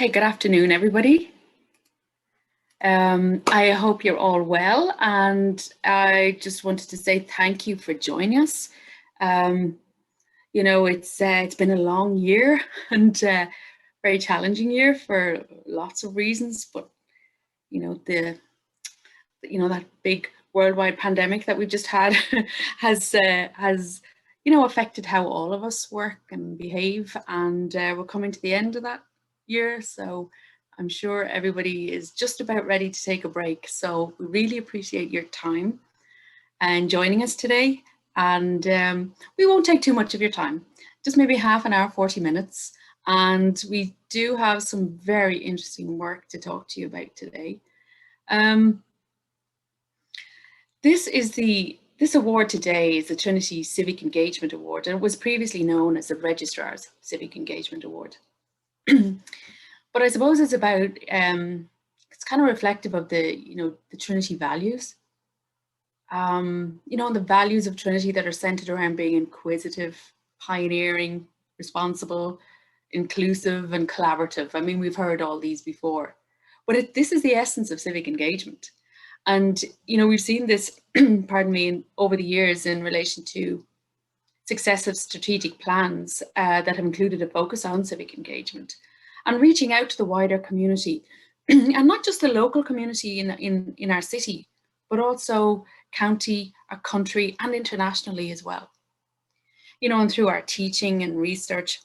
Okay, good afternoon, everybody. I hope you're all well, and I just wanted to say thank you for joining us. You know, it's been a long year and very challenging year for lots of reasons, but you know, that big worldwide pandemic that we've just had has affected how all of us work and behave, and we're coming to the end of that year, so I'm sure everybody is just about ready to take a break. So we really appreciate your time and joining us today, and we won't take too much of your time, just maybe half an hour, 40 minutes, and we do have some very interesting work to talk to you about today. This award today is the Trinity Civic Engagement Award, and it was previously known as the Registrar's Civic Engagement Award. But I suppose it's about, it's kind of reflective of the Trinity values, and the values of Trinity that are centered around being inquisitive, pioneering, responsible, inclusive, and collaborative. I mean, we've heard all these before, but this is the essence of civic engagement. And, we've seen this, pardon me, over the years in relation to successive strategic plans that have included a focus on civic engagement and reaching out to the wider community, and not just the local community in our city, but also county, our country, and internationally as well. And through our teaching and research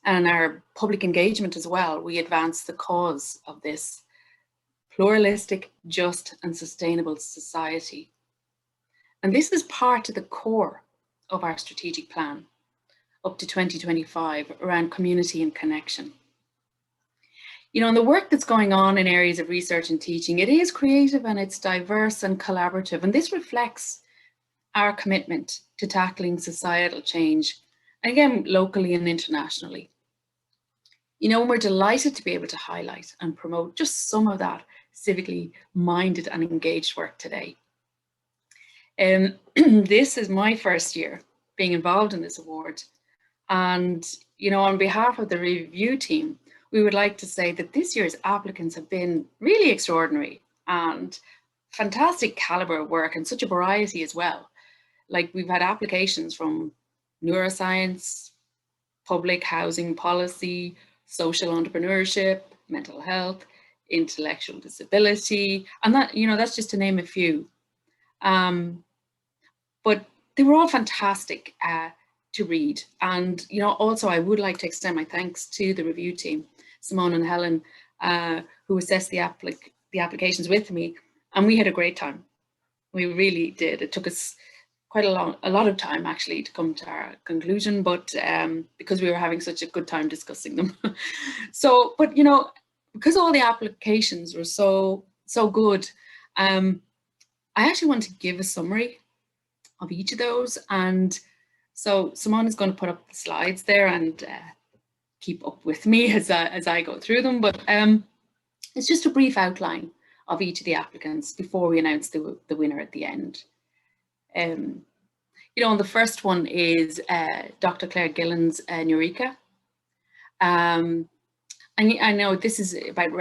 and our public engagement as well, we advance the cause of this pluralistic, just, and sustainable society. And this is part of the core of our strategic plan up to 2025 around community and connection. And the work that's going on in areas of research and teaching, it is creative and it's diverse and collaborative. And this reflects our commitment to tackling societal change, again, locally and internationally. And we're delighted to be able to highlight and promote just some of that civically minded and engaged work today. This is my first year being involved in this award. And, on behalf of the review team, we would like to say that this year's applicants have been really extraordinary and fantastic caliber of work, and such a variety as well. Like, we've had applications from neuroscience, public housing policy, social entrepreneurship, mental health, intellectual disability, and that's just to name a few. But they were all fantastic to read. And, also I would like to extend my thanks to the review team, Simone and Helen, who assessed the applications with me, and we had a great time. We really did. It took us quite a lot of time actually to come to our conclusion, but because we were having such a good time discussing them. So, but because all the applications were so good, I actually want to give a summary of each of those. And so Simone is going to put up the slides there and keep up with me as I go through them. But it's just a brief outline of each of the applicants before we announce the winner at the end. And the first one is Dr. Claire Gillen's Eureka. And I know this is about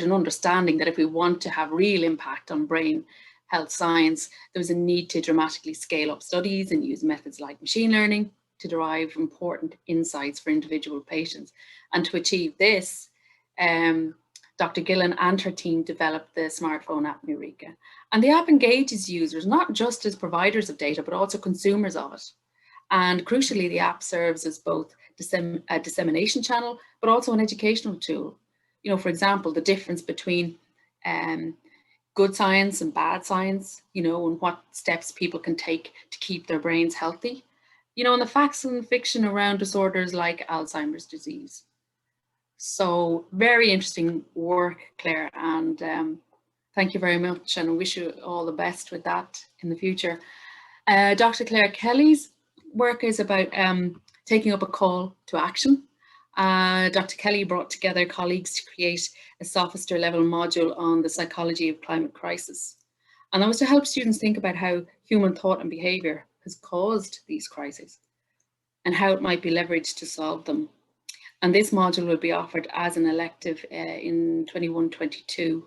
an understanding that if we want to have real impact on brain health science, there was a need to dramatically scale up studies and use methods like machine learning to derive important insights for individual patients. And to achieve this, Dr. Gillen and her team developed the smartphone app Eureka. And the app engages users not just as providers of data, but also consumers of it. And crucially, the app serves as both a dissemination channel, but also an educational tool. For example, the difference between good science and bad science, and what steps people can take to keep their brains healthy, and the facts and fiction around disorders like Alzheimer's disease. So very interesting work, Claire, and thank you very much, and I wish you all the best with that in the future. Dr. Claire Kelly's work is about taking up a call to action. Dr. Kelly brought together colleagues to create a sophister level module on the psychology of climate crisis. And that was to help students think about how human thought and behavior has caused these crises and how it might be leveraged to solve them. And this module will be offered as an elective in 21-22.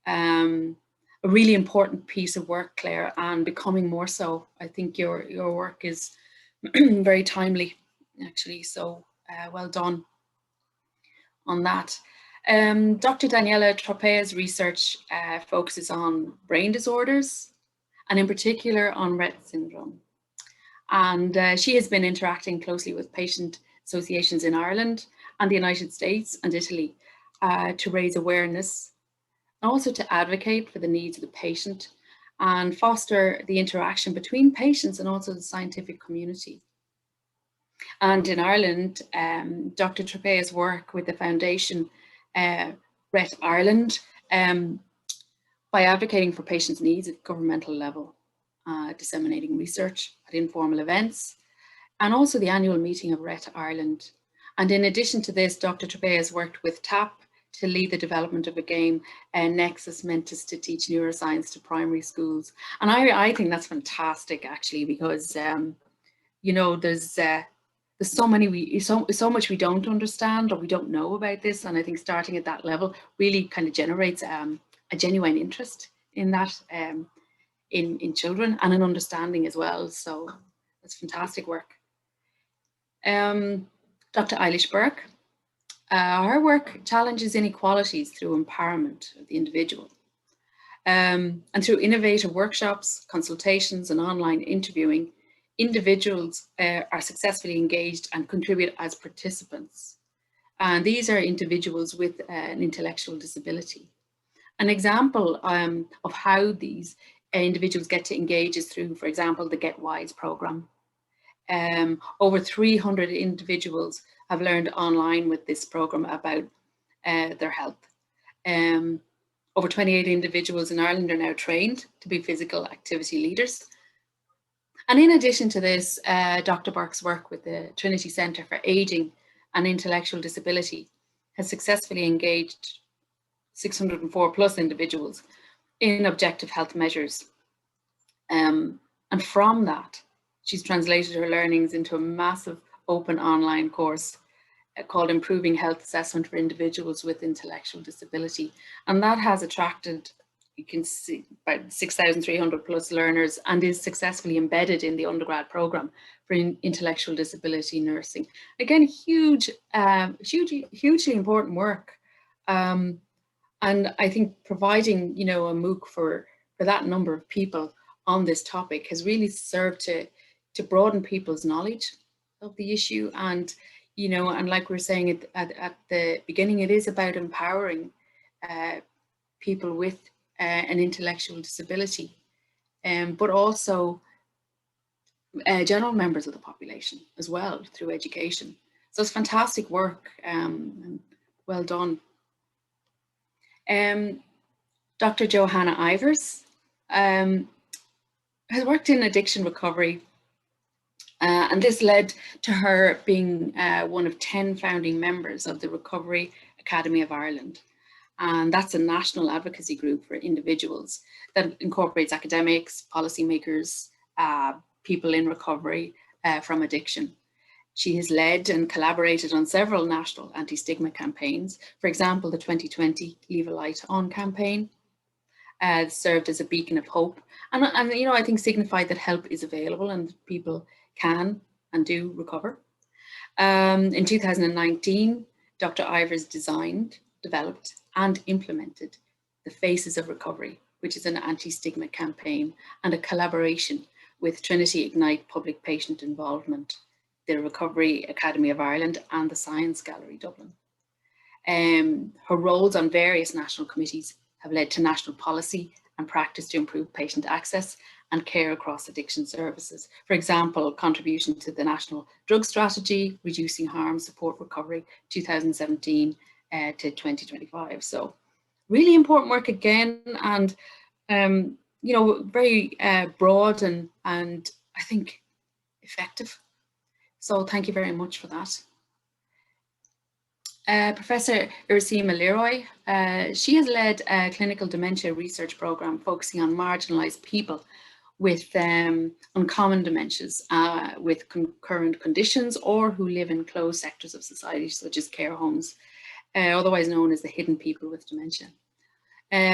A really important piece of work, Claire, and becoming more so. I think your work is very timely, actually, so well done on that. Dr. Daniela Tropea's research focuses on brain disorders, and in particular on Rett syndrome. And she has been interacting closely with patient associations in Ireland and the United States and Italy to raise awareness, and also to advocate for the needs of the patient and foster the interaction between patients and also the scientific community. And in Ireland, Dr. Tropea's work with the foundation Rett Ireland by advocating for patients' needs at governmental level, disseminating research at informal events, and also the annual meeting of Rett Ireland. And in addition to this, Dr. Tropea has worked with TAP to lead the development of a game, Nexus Mentis, to teach neuroscience to primary schools. And I think that's fantastic, actually, because you know, there's so much we don't understand or we don't know about this, and I think starting at that level really kind of generates a genuine interest in that in children, and an understanding as well. So that's fantastic work. Dr. Eilish Burke, her work challenges inequalities through empowerment of the individual. And through innovative workshops, consultations, and online interviewing, individuals are successfully engaged and contribute as participants. And these are individuals with an intellectual disability. An example of how these individuals get to engage is through, for example, the Get Wise program. Over 300 individuals have learned online with this program about their health. Over 28 individuals in Ireland are now trained to be physical activity leaders. And in addition to this, Dr. Burke's work with the Trinity Centre for Aging and Intellectual Disability has successfully engaged 604 plus individuals in objective health measures. And from that, she's translated her learnings into a massive open online course called Improving Health Assessment for Individuals with Intellectual Disability. And that has attracted, you can see, about 6,300 plus learners, and is successfully embedded in the undergrad program for intellectual disability nursing. Again, hugely important work. And I think providing, you know, a MOOC for that number of people on this topic has really served to broaden people's knowledge of the issue. And, you know, and like we were saying at the beginning, it is about empowering people with an intellectual disability, but also general members of the population as well through education. So it's fantastic work, and well done. Dr. Johanna Ivers has worked in addiction recovery, and this led to her being one of 10 founding members of the Recovery Academy of Ireland. And that's a national advocacy group for individuals that incorporates academics, policymakers, people in recovery from addiction. She has led and collaborated on several national anti-stigma campaigns. For example, the 2020 Leave a Light On campaign served as a beacon of hope. And you know, I think signified that help is available and people can and do recover. In 2019, Dr. Ivers designed, developed, and implemented the Faces of Recovery, which is an anti-stigma campaign and a collaboration with Trinity Ignite Public Patient Involvement, the Recovery Academy of Ireland, and the Science Gallery Dublin. Her roles on various national committees have led to national policy and practice to improve patient access and care across addiction services. For example, contribution to the National Drug Strategy, Reducing Harm, Support Recovery, 2017 to 2025. So really important work again, and you know, very broad and I think effective. So thank you very much for that. Professor Irishima Leroy, she has led a clinical dementia research program focusing on marginalised people with uncommon dementias, with concurrent conditions, or who live in closed sectors of society, such as care homes, otherwise known as the hidden people with dementia.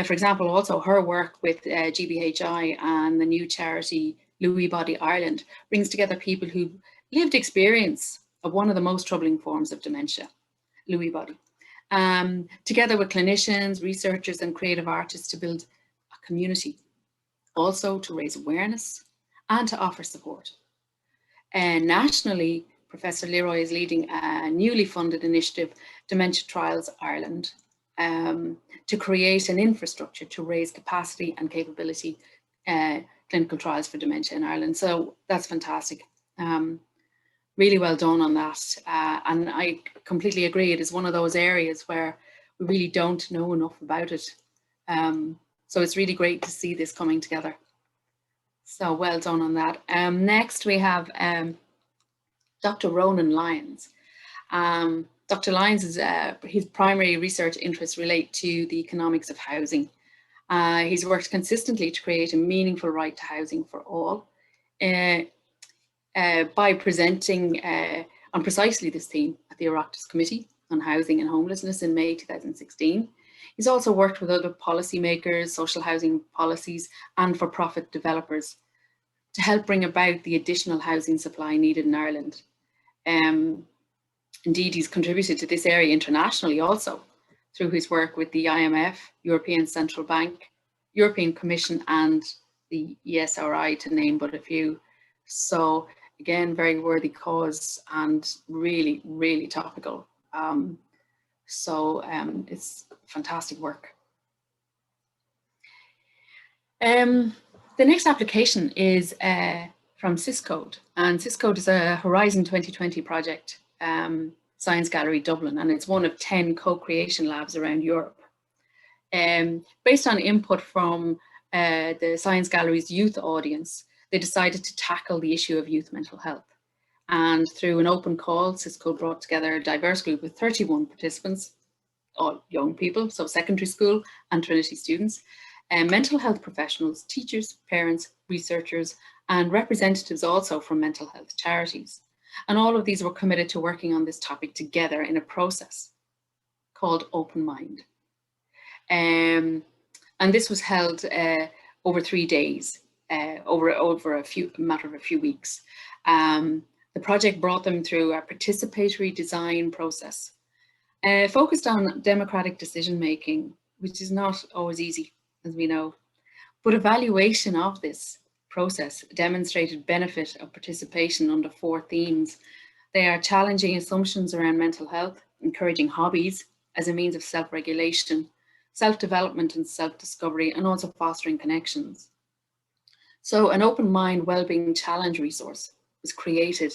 For example, also her work with GBHI and the new charity Lewy Body Ireland brings together people who've lived experience of one of the most troubling forms of dementia, Lewy body, together with clinicians, researchers and creative artists to build a community, also to raise awareness and to offer support. And nationally, Professor Leroy is leading a newly funded initiative, Dementia Trials Ireland, to create an infrastructure to raise capacity and capability clinical trials for dementia in Ireland. So that's fantastic. Really well done on that. And I completely agree. It is one of those areas where we really don't know enough about it. So it's really great to see this coming together. So well done on that. Next we have Dr. Ronan Lyons. Dr. Lyons, his primary research interests relate to the economics of housing. He's worked consistently to create a meaningful right to housing for all by presenting on precisely this theme at the Oireachtas Committee on Housing and Homelessness in May 2016. He's also worked with other policymakers, social housing policies, and for-profit developers to help bring about the additional housing supply needed in Ireland. Indeed, he's contributed to this area internationally also through his work with the IMF, European Central Bank, European Commission, and the ESRI, to name but a few. So again, very worthy cause and really, really topical. It's fantastic work. The next application is from Syscode, and Syscode is a Horizon 2020 project, Science Gallery Dublin, and it's one of 10 co-creation labs around Europe. Based on input from the Science Gallery's youth audience, they decided to tackle the issue of youth mental health. And through an open call, Syscode brought together a diverse group of 31 participants, all young people, so secondary school and Trinity students, mental health professionals, teachers, parents, researchers, and representatives also from mental health charities. And all of these were committed to working on this topic together in a process called Open Mind. And this was held over 3 days, over a matter of a few weeks. The project brought them through a participatory design process, focused on democratic decision-making, which is not always easy, as we know. But evaluation of this process demonstrated benefit of participation under 4 themes. They are challenging assumptions around mental health, encouraging hobbies as a means of self-regulation, self-development and self-discovery, and also fostering connections. So an Open Mind Wellbeing Challenge resource was created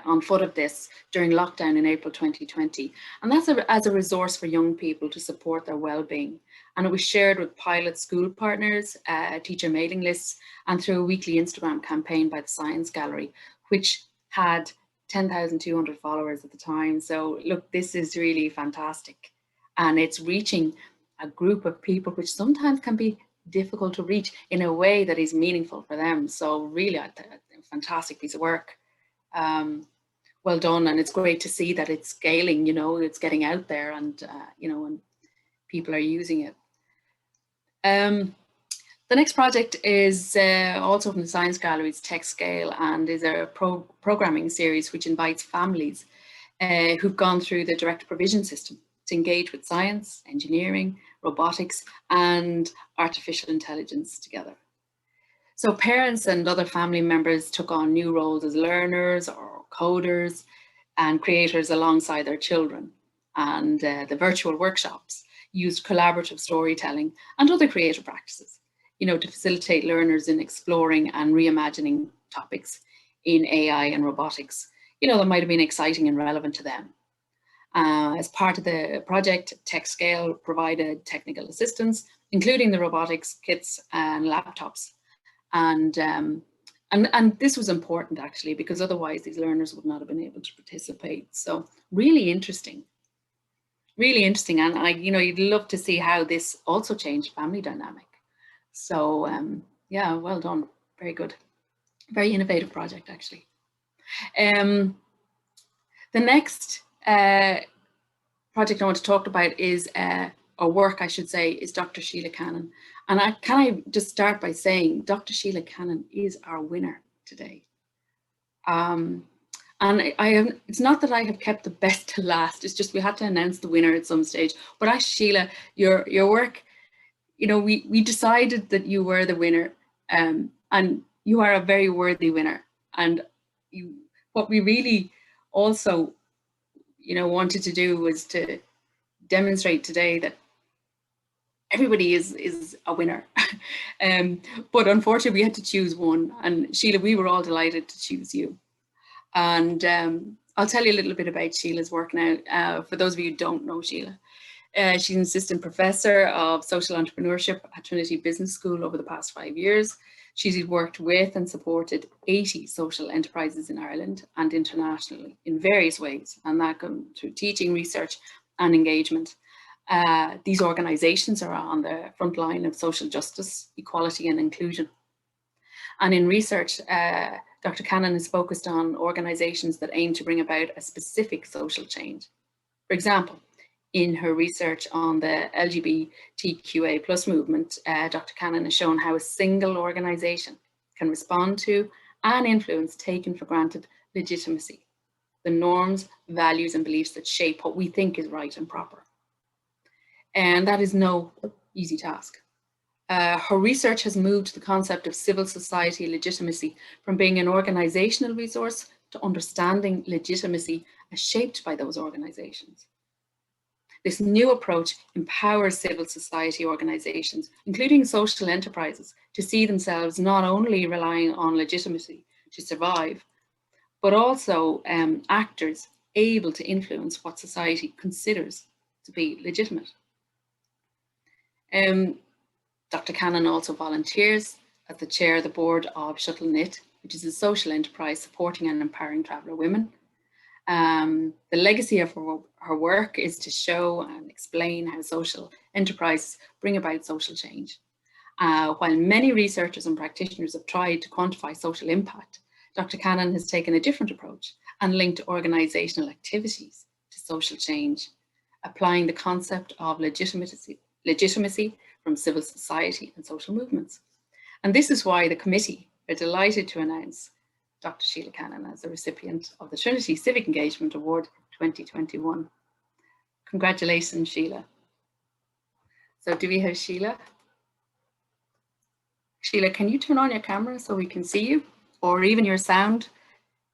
on foot of this during lockdown in April 2020. And that's as a resource for young people to support their well-being. And it was shared with pilot school partners, teacher mailing lists, and through a weekly Instagram campaign by the Science Gallery, which had 10,200 followers at the time. So look, this is really fantastic. And it's reaching a group of people which sometimes can be difficult to reach in a way that is meaningful for them. So really a fantastic piece of work. Well done, and it's great to see that it's scaling, it's getting out there and, and people are using it. The next project is also from the Science Gallery's Techscale, and is a programming series which invites families who've gone through the direct provision system to engage with science, engineering, robotics, and artificial intelligence together. So parents and other family members took on new roles as learners or coders and creators alongside their children. And the virtual workshops used collaborative storytelling and other creative practices, to facilitate learners in exploring and reimagining topics in AI and robotics, that might have been exciting and relevant to them. As part of the project, Techscale provided technical assistance, including the robotics kits and laptops. And this was important actually, because otherwise these learners would not have been able to participate. So really interesting. And you'd love to see how this also changed family dynamic. So yeah, well done. very good. Very innovative project, actually. The next project I want to talk about is, or work I should say, is Dr. Sheila Cannon. And can I just start by saying Dr. Sheila Cannon is our winner today. And it's not that I have kept the best to last, it's just we had to announce the winner at some stage. But actually, Sheila, your work, you know, we decided that you were the winner, and you are a very worthy winner. And what we really also, you know, wanted to do was to demonstrate today that everybody is a winner. But unfortunately, we had to choose one. And Sheila, we were all delighted to choose you. And I'll tell you a little bit about Sheila's work now. For those of you who don't know Sheila, she's an assistant professor of social entrepreneurship at Trinity Business School over the past 5 years. She's worked with and supported 80 social enterprises in Ireland and internationally in various ways, and that comes through teaching, research, and engagement. These organisations are on the front line of social justice, equality, and inclusion. And in research, Dr. Cannon is focused on organisations that aim to bring about a specific social change. For example, in her research on the LGBTQA+ movement, Dr. Cannon has shown how a single organisation can respond to and influence taken for granted legitimacy, the norms, values, and beliefs that shape what we think is right and proper. And that is no easy task. Her research has moved the concept of civil society legitimacy from being an organisational resource to understanding legitimacy as shaped by those organisations. This new approach empowers civil society organisations, including social enterprises, to see themselves not only relying on legitimacy to survive, but also actors able to influence what society considers to be legitimate. Dr. Cannon also volunteers as the chair of the board of Shuttle Knit, which is a social enterprise supporting and empowering traveller women. The legacy of her work is to show and explain how social enterprises bring about social change. While many researchers and practitioners have tried to quantify social impact, Dr. Cannon has taken a different approach and linked organisational activities to social change, applying the concept of legitimacy from civil society and social movements. And this is why the committee are delighted to announce Dr. Sheila Cannon as the recipient of the Trinity Civic Engagement Award 2021. Congratulations, Sheila. So do we have Sheila? Sheila, can you turn on your camera so we can see you, or even your sound?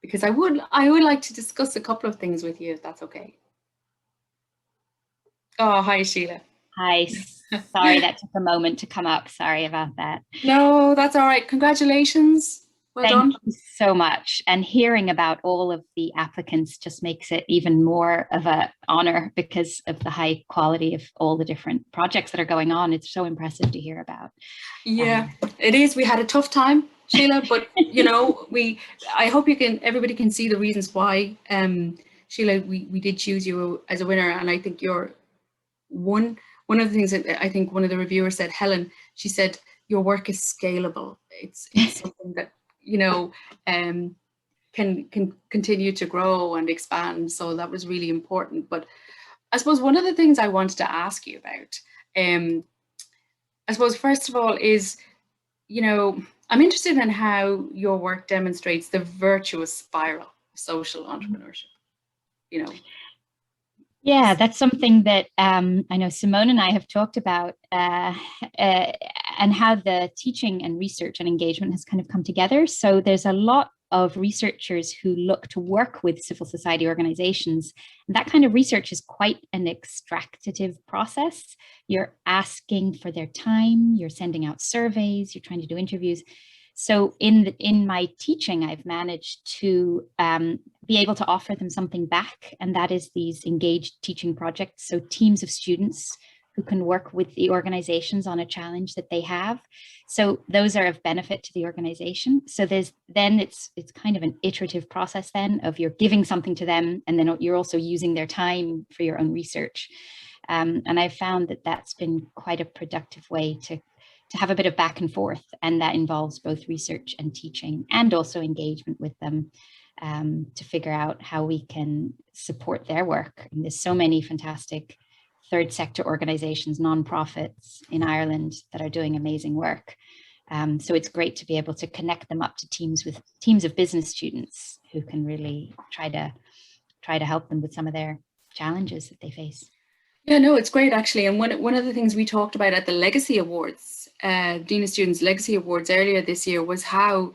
Because I would like to discuss a couple of things with you, if that's okay. Oh, hi, Sheila. Hi, sorry that took a moment to come up. Sorry about that. No, that's all right. Congratulations. Well done. Thank you so much. And hearing about all of the applicants just makes it even more of an honor because of the high quality of all the different projects that are going on. It's so impressive to hear about. Yeah, it is. We had a tough time, Sheila, but you know, I hope everybody can see the reasons why, Sheila, we did choose you as a winner. And I think you're one of the things that I think one of the reviewers said, Helen, she said, your work is scalable. It's something that, you know, can continue to grow and expand. So that was really important. But I suppose one of the things I wanted to ask you about, I suppose, first of all, is, you know, I'm interested in how your work demonstrates the virtuous spiral of social entrepreneurship, you know. Yeah, that's something that I know Simone and I have talked about, and how the teaching and research and engagement has kind of come together. So there's a lot of researchers who look to work with civil society organizations. And that kind of research is quite an extractive process. You're asking for their time, you're sending out surveys, you're trying to do interviews. So in my teaching, I've managed to be able to offer them something back, and that is these engaged teaching projects. So teams of students who can work with the organizations on a challenge that they have. So those are of benefit to the organization. So it's kind of an iterative process then of you're giving something to them, and then you're also using their time for your own research. And I've found that that's been quite a productive way to have a bit of back and forth, and that involves both research and teaching and also engagement with them, to figure out how we can support their work. And there's so many fantastic third sector organizations, nonprofits in Ireland that are doing amazing work. So it's great to be able to connect them up to teams of business students who can really try to help them with some of their challenges that they face. Yeah, no, it's great actually. And one of the things we talked about at the Legacy Awards, Dean of Students Legacy Awards earlier this year, was how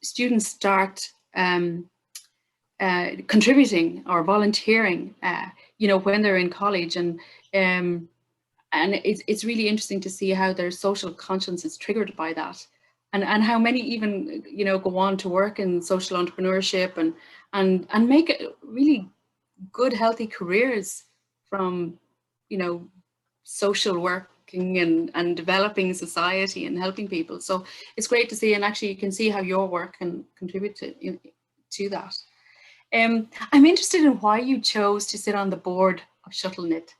students start contributing or volunteering, when they're in college, and it's really interesting to see how their social conscience is triggered by that, and how many even go on to work in social entrepreneurship and make really good, healthy careers from social working and developing society and helping people. So it's great to see, and actually you can see how your work can contribute to that. I'm interested in why you chose to sit on the board of ShuttleKnit.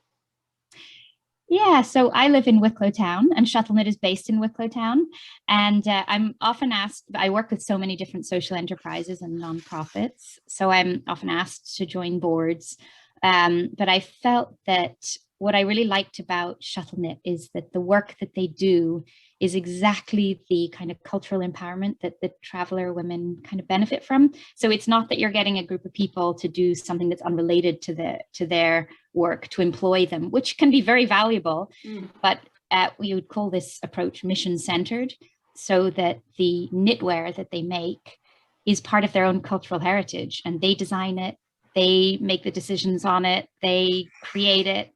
Yeah, so I live in Wicklow Town, and ShuttleKnit is based in Wicklow Town. And I'm often asked, I work with so many different social enterprises and nonprofits, so I'm often asked to join boards. But I felt that what I really liked about ShuttleKnit is that the work that they do is exactly the kind of cultural empowerment that the traveller women kind of benefit from. So it's not that you're getting a group of people to do something that's unrelated to their work, to employ them, which can be very valuable, but we would call this approach mission-centered, so that the knitwear that they make is part of their own cultural heritage, and they design it, they make the decisions on it, they create it,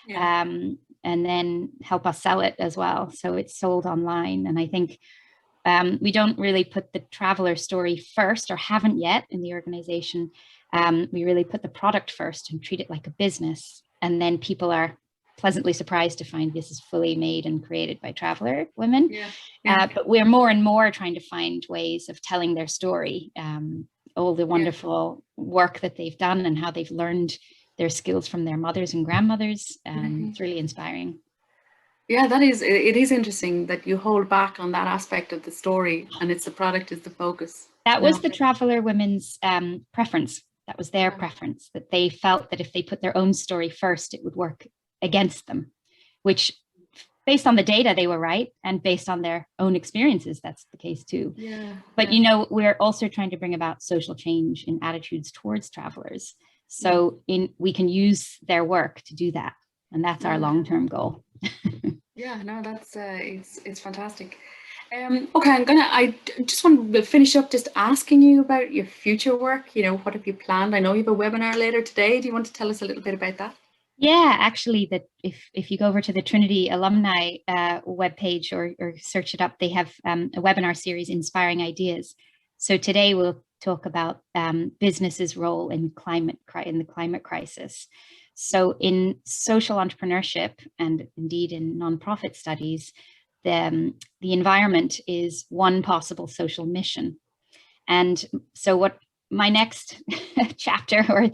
and then help us sell it as well. So it's sold online. And I think we don't really put the traveler story first, or haven't yet in the organization. We really put the product first and treat it like a business. And then people are pleasantly surprised to find this is fully made and created by traveler women. But we're more and more trying to find ways of telling their story, all the wonderful work that they've done and how they've learned their skills from their mothers and grandmothers. It's really inspiring. Yeah, it is interesting that you hold back on that aspect of the story, and it's the product is the focus. That was the traveler women's preference. That was their preference, that they felt that if they put their own story first, it would work against them, which based on the data, they were right. And based on their own experiences, that's the case too. But, we're also trying to bring about social change in attitudes towards travelers. So we can use their work to do that. And that's our long-term goal. Yeah, no, that's it's fantastic. Okay, I just want to finish up just asking you about your future work. What have you planned? I know you have a webinar later today. Do you want to tell us a little bit about that? Yeah, actually, that if you go over to the Trinity alumni webpage or search it up, they have a webinar series, Inspiring Ideas. So today we'll talk about businesses' role in the climate crisis. So in social entrepreneurship, and indeed in nonprofit studies, the environment is one possible social mission. And so what my next chapter or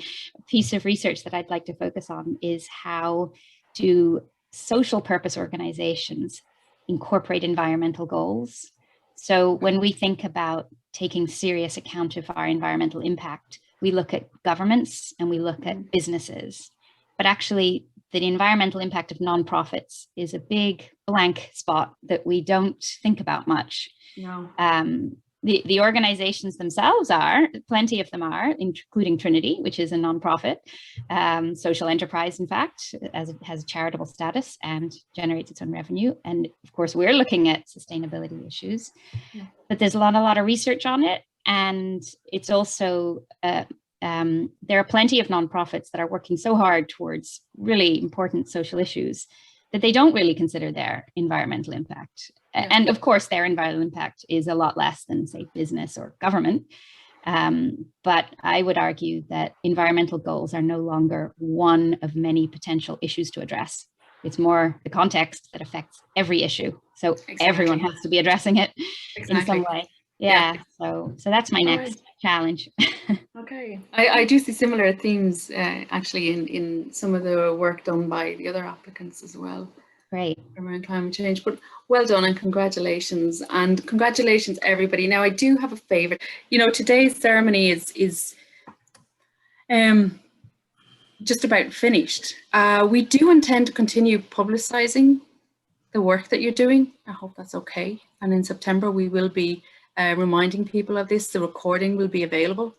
piece of research that I'd like to focus on is how do social purpose organizations incorporate environmental goals. So when we think about taking serious account of our environmental impact, we look at governments and we look at businesses. But actually, the environmental impact of nonprofits is a big blank spot that we don't think about much. No. The organizations themselves are, plenty of them are, including Trinity, which is a nonprofit social enterprise, in fact, as it has charitable status and generates its own revenue. And of course, we're looking at sustainability issues, but there's a lot of research on it. And it's also, there are plenty of nonprofits that are working so hard towards really important social issues that they don't really consider their environmental impact. And of course, their environmental impact is a lot less than, say, business or government. But I would argue that environmental goals are no longer one of many potential issues to address. It's more the context that affects every issue. So everyone has to be addressing it in some way. So that's my next challenge. Okay. I do see similar themes actually in some of the work done by the other applicants as well. Great. Around climate change. But well done and congratulations. And congratulations, everybody. Now, I do have a favour. You know, today's ceremony is just about finished. We do intend to continue publicising the work that you're doing. I hope that's okay. And in September, we will be reminding people of this. The recording will be available.